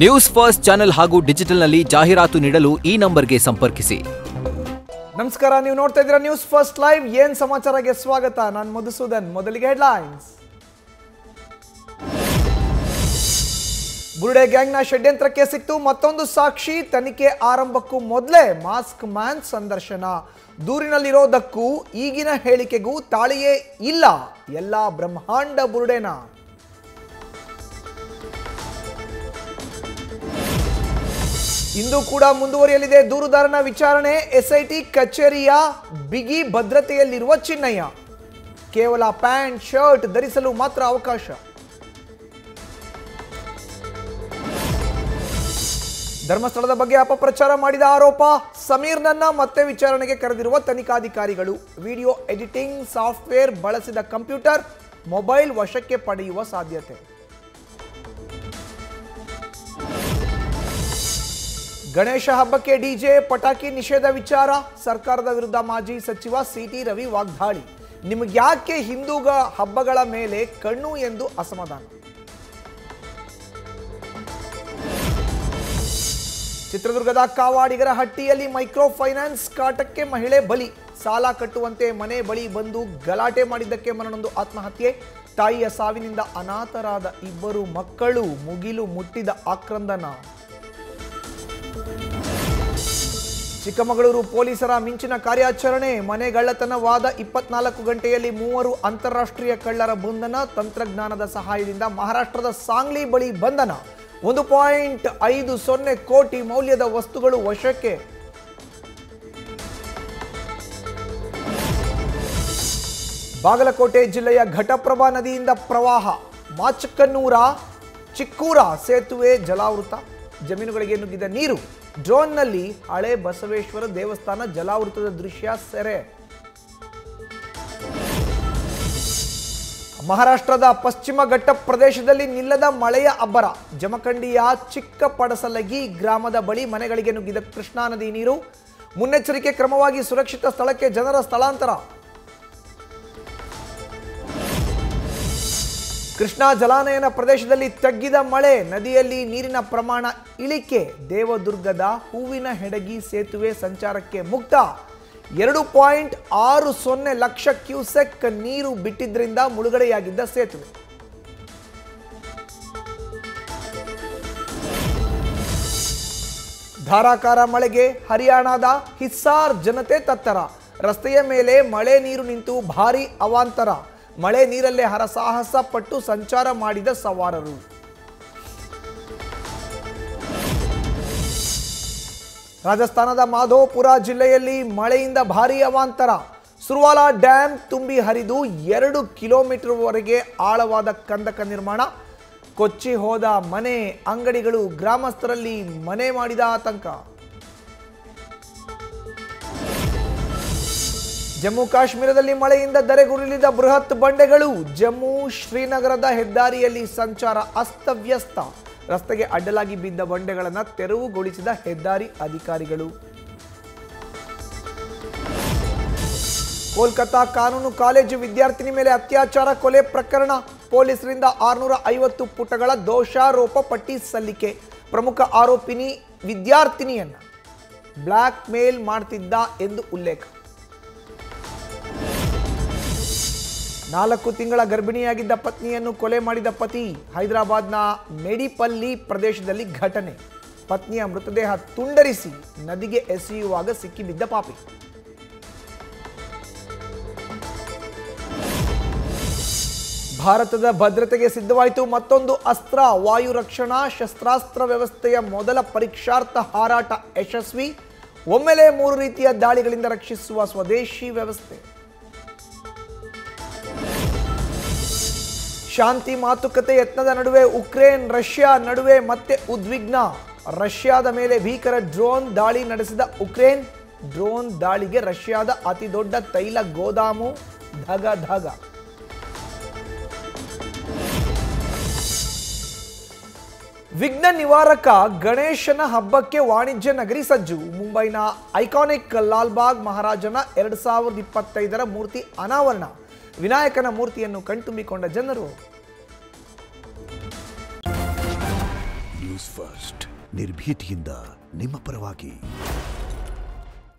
News first channel ಹಾಗೂ ಡಿಜಿಟಲ್ನಲ್ಲಿ ಜಾಹೀರಾತು ನೀಡಲು ಈ ನಂಬರ್ಗೆ ಸಂಪರ್ಕಿಸಿ. ನಮಸ್ಕಾರ, ನೀವು ನೋಡ್ತಾ ಇದ್ದೀರಾ ನ್ಯೂಸ್ ಫಸ್ಟ್ ಲೈವ್. ಏನ್ ಸಮಾಚಾರಕ್ಕೆ ಸ್ವಾಗತ. ನಾನು ಮಧುಸೂದನ್. ಮೊದಲಿಗೆ ಹೆಡ್ಲೈನ್ಸ್. ಬುರುಡೆ ಗ್ಯಾಂಗ್ನ ಷಡ್ಯಂತ್ರಕ್ಕೆ ಸಿಕ್ತು ಮತ್ತೊಂದು ಸಾಕ್ಷಿ. ತನಿಖೆ ಆರಂಭಕ್ಕೂ ಮೊದಲೇ ಮಾಸ್ಕ್ ಮ್ಯಾನ್ ಸಂದರ್ಶನ. ದೂರಿನಲ್ಲಿರೋದಕ್ಕೂ ಈಗಿನ ಹೇಳಿಕೆಗೂ ತಾಳಿಯೇ ಇಲ್ಲ. ಎಲ್ಲ ಬ್ರಹ್ಮಾಂಡ ಬುರುಡೆನ. ಇಂದು ಕೂಡ ಮುಂದುವರಿಯಲಿದೆ ದೂರುದಾರನ ವಿಚಾರಣೆ. ಎಸ್ಐಟಿ ಕಚೇರಿಯ ಬಿಗಿ ಭದ್ರತೆಯಲ್ಲಿರುವ ಚಿನ್ನಯ್ಯ. ಕೇವಲ ಪ್ಯಾಂಟ್ ಶರ್ಟ್ ಧರಿಸಲು ಮಾತ್ರ ಅವಕಾಶ. ಧರ್ಮಸ್ಥಳದ ಬಗ್ಗೆ ಅಪಪ್ರಚಾರ ಮಾಡಿದ ಆರೋಪ. ಸಮೀರ್ನನ್ನ ಮತ್ತೆ ವಿಚಾರಣೆಗೆ ಕರೆದಿರುವ ತನಿಖಾಧಿಕಾರಿಗಳು. ವಿಡಿಯೋ ಎಡಿಟಿಂಗ್ ಸಾಫ್ಟ್ವೇರ್ ಬಳಸಿದ ಕಂಪ್ಯೂಟರ್, ಮೊಬೈಲ್ ವಶಕ್ಕೆ ಪಡೆಯುವ ಸಾಧ್ಯತೆ. ಗಣೇಶ ಹಬ್ಬಕ್ಕೆ ಡಿಜೆ ಪಟಾಕಿ ನಿಷೇಧ ವಿಚಾರ. ಸರ್ಕಾರದ ವಿರುದ್ಧ ಮಾಜಿ ಸಚಿವ ಸಿಟಿ ರವಿ ವಾಗ್ದಾಳಿ. ನಿಮಗ್ಯಾಕೆ ಹಿಂದೂ ಹಬ್ಬಗಳ ಮೇಲೆ ಕಣ್ಣು ಎಂದು ಅಸಮಾಧಾನ. ಚಿತ್ರದುರ್ಗದ ಕಾವಾಡಿಗರ ಹಟ್ಟಿಯಲ್ಲಿ ಮೈಕ್ರೋ ಫೈನಾನ್ಸ್ ಕಾಟಕ್ಕೆ ಮಹಿಳೆ ಬಲಿ. ಸಾಲ ಕಟ್ಟುವಂತೆ ಮನೆ ಬಳಿ ಬಂದು ಗಲಾಟೆ ಮಾಡಿದ್ದಕ್ಕೆ ಮನನೊಂದು ಆತ್ಮಹತ್ಯೆ. ತಾಯಿಯ ಸಾವಿನಿಂದ ಅನಾಥರಾದ ಇಬ್ಬರು ಮಕ್ಕಳು. ಮುಗಿಲು ಮುಟ್ಟಿದ ಆಕ್ರಂದನ. ಚಿಕ್ಕಮಗಳೂರು ಪೊಲೀಸರ ಮಿಂಚಿನ ಕಾರ್ಯಾಚರಣೆ. ಮನೆಗಳ್ಳತನವಾದ 24 ಗಂಟೆಯಲ್ಲಿ 3 ಅಂತಾರಾಷ್ಟ್ರೀಯ ಕಳ್ಳರ ಬಂಧನ. ತಂತ್ರಜ್ಞಾನದ ಸಹಾಯದಿಂದ ಮಹಾರಾಷ್ಟ್ರದ ಸಾಂಗ್ಲಿ ಬಳಿ ಬಂಧನ. 1.50 ಕೋಟಿ ಮೌಲ್ಯದ ವಸ್ತುಗಳು ವಶಕ್ಕೆ. ಬಾಗಲಕೋಟೆ ಜಿಲ್ಲೆಯ ಘಟಪ್ರಭಾ ನದಿಯಿಂದ ಪ್ರವಾಹ. ಮಾಚಕನ್ನೂರ ಚಿಕ್ಕೂರ ಸೇತುವೆ ಜಲಾವೃತ. ಜಮೀನುಗಳಿಗೆ ನುಗ್ಗಿದ ನೀರು. ಡ್ರೋನ್ನಲ್ಲಿ ಹಳೆ ಬಸವೇಶ್ವರ ದೇವಸ್ಥಾನ ಜಲಾವೃತದ ದೃಶ್ಯ ಸೆರೆ. ಮಹಾರಾಷ್ಟ್ರದ ಪಶ್ಚಿಮ ಘಟ್ಟ ಪ್ರದೇಶದಲ್ಲಿ ನಿಲ್ಲದ ಮಳೆಯ ಅಬ್ಬರ. ಜಮಖಂಡಿಯ ಚಿಕ್ಕಪಡಸಲಗಿ ಗ್ರಾಮದ ಬಳಿ ಮನೆಗಳಿಗೆ ನುಗ್ಗಿದ ಕೃಷ್ಣಾ ನದಿ ನೀರು. ಮುನ್ನೆಚ್ಚರಿಕೆ ಕ್ರಮವಾಗಿ ಸುರಕ್ಷಿತ ಸ್ಥಳಕ್ಕೆ ಜನರ ಸ್ಥಳಾಂತರ. ಕೃಷ್ಣಾ ಜಲಾನಯನ ಪ್ರದೇಶದಲ್ಲಿ ತಗ್ಗಿದ ಮಳೆ. ನದಿಯಲ್ಲಿ ನೀರಿನ ಪ್ರಮಾಣ ಇಳಿಕೆ. ದೇವದುರ್ಗದ ಹೂವಿನ ಹೆಡಗಿ ಸೇತುವೆ ಸಂಚಾರಕ್ಕೆ ಮುಕ್ತ. 2.60 ಲಕ್ಷ ಕ್ಯೂಸೆಕ್ ನೀರು ಬಿಟ್ಟಿದ್ರಿಂದ ಮುಳುಗಡೆಯಾಗಿದ್ದ ಸೇತುವೆ. ಧಾರಾಕಾರ ಮಳೆಗೆ ಹರಿಯಾಣದ ಹಿಸ್ಸಾರ್ ಜನತೆ ತತ್ತರ. ರಸ್ತೆಯ ಮೇಲೆ ಮಳೆ ನೀರು ನಿಂತು ಭಾರೀ ಅವಾಂತರ. ಮಳೆ ನೀರಲ್ಲೇ ಹರಸಾಹಸ ಪಟ್ಟು ಸಂಚಾರ ಮಾಡಿದ ಸವಾರರು. ರಾಜಸ್ಥಾನದ ಮಾಧೋಪುರ ಜಿಲ್ಲೆಯಲ್ಲಿ ಮಳೆಯಿಂದ ಭಾರೀ ಅವಾಂತರ. ಸುರ್ವಾಲಾ ಡ್ಯಾಂ ತುಂಬಿ ಹರಿದು 2 ಕಿಲೋಮೀಟರ್ವರೆಗೆ ಆಳವಾದ ಕಂದಕ ನಿರ್ಮಾಣ. ಕೊಚ್ಚಿ ಹೋದ ಮನೆ, ಅಂಗಡಿಗಳು. ಗ್ರಾಮಸ್ಥರಲ್ಲಿ ಮನೆ ಮಾಡಿದ ಆತಂಕ. ಜಮ್ಮು ಕಾಶ್ಮೀರದಲ್ಲಿ ಮಳೆಯಿಂದ ಧರೆಗುರುಳಿದ ಬೃಹತ್ ಬಂಡೆಗಳು. ಜಮ್ಮು ಶ್ರೀನಗರದ ಹೆದ್ದಾರಿಯಲ್ಲಿ ಸಂಚಾರ ಅಸ್ತವ್ಯಸ್ತ. ರಸ್ತೆಗೆ ಅಡ್ಡಲಾಗಿ ಬಿದ್ದ ಬಂಡೆಗಳನ್ನು ತೆರವುಗೊಳಿಸಿದ ಹೆದ್ದಾರಿ ಅಧಿಕಾರಿಗಳು. ಕೋಲ್ಕತಾ ಕಾನೂನು ಕಾಲೇಜು ವಿದ್ಯಾರ್ಥಿನಿ ಮೇಲೆ ಅತ್ಯಾಚಾರ ಕೊಲೆ ಪ್ರಕರಣ. ಪೊಲೀಸರಿಂದ 650 ಪುಟಗಳ ದೋಷಾರೋಪ ಪಟ್ಟಿ ಸಲ್ಲಿಕೆ. ಪ್ರಮುಖ ಆರೋಪಿನಿ ವಿದ್ಯಾರ್ಥಿನಿಯನ್ನ ಬ್ಲ್ಯಾಕ್ ಮೇಲ್ ಮಾಡ್ತಿದ್ದ ಎಂದು ಉಲ್ಲೇಖ. 4 ತಿಂಗಳ ಗರ್ಭಿಣಿಯಾಗಿದ್ದ ಪತ್ನಿಯನ್ನು ಕೊಲೆ ಮಾಡಿದ ಪತಿ. ಹೈದರಾಬಾದ್ನ ಮೇಡಿಪಲ್ಲಿ ಪ್ರದೇಶದಲ್ಲಿ ಘಟನೆ. ಪತ್ನಿಯ ಮೃತದೇಹ ತುಂಡರಿಸಿ ನದಿಗೆ ಎಸೆಯುವಾಗ ಸಿಕ್ಕಿಬಿದ್ದ ಪಾಪಿ. ಭಾರತದ ಭದ್ರತೆಗೆ ಸಿದ್ಧವಾಯಿತು ಮತ್ತೊಂದು ಅಸ್ತ್ರ. ವಾಯು ರಕ್ಷಣಾ ಶಸ್ತ್ರಾಸ್ತ್ರ ವ್ಯವಸ್ಥೆಯ ಮೊದಲ ಪರೀಕ್ಷಾರ್ಥ ಹಾರಾಟ ಯಶಸ್ವಿ. ಒಮ್ಮೆಲೆ 3 ರೀತಿಯ ದಾಳಿಗಳಿಂದ ರಕ್ಷಿಸುವ ಸ್ವದೇಶಿ ವ್ಯವಸ್ಥೆ. ಶಾಂತಿ ಮಾತುಕತೆ ಯತ್ನದ ನಡುವೆ ಉಕ್ರೇನ್ ರಷ್ಯಾ ನಡುವೆ ಮತ್ತೆ ಉದ್ವಿಗ್ನ. ರಷ್ಯಾದ ಮೇಲೆ ಭೀಕರ ಡ್ರೋನ್ ದಾಳಿ ನಡೆಸಿದ ಉಕ್ರೇನ್. ಡ್ರೋನ್ ದಾಳಿಗೆ ರಷ್ಯಾದ ಅತಿ ದೊಡ್ಡ ತೈಲ ಗೋದಾಮು ಧಗ. ವಿಘ್ನ ನಿವಾರಕ ಗಣೇಶನ ಹಬ್ಬಕ್ಕೆ ವಾಣಿಜ್ಯ ನಗರಿ ಸಜ್ಜು. ಮುಂಬೈನ ಐಕಾನಿಕ್ ಲಾಲ್ಬಾಗ್ ಮಹಾರಾಜನ 2025ರ ಮೂರ್ತಿ ಅನಾವರಣ. ವಿನಾಯಕನ ಮೂರ್ತಿಯನ್ನು ಕಣ್ತುಂಬಿಕೊಂಡ ಜನರು. ನ್ಯೂಸ್ ಫಸ್ಟ್ ನಿರ್ಭೀತಿಯಿಂದ ನಿಮ್ಮ ಪರವಾಗಿ.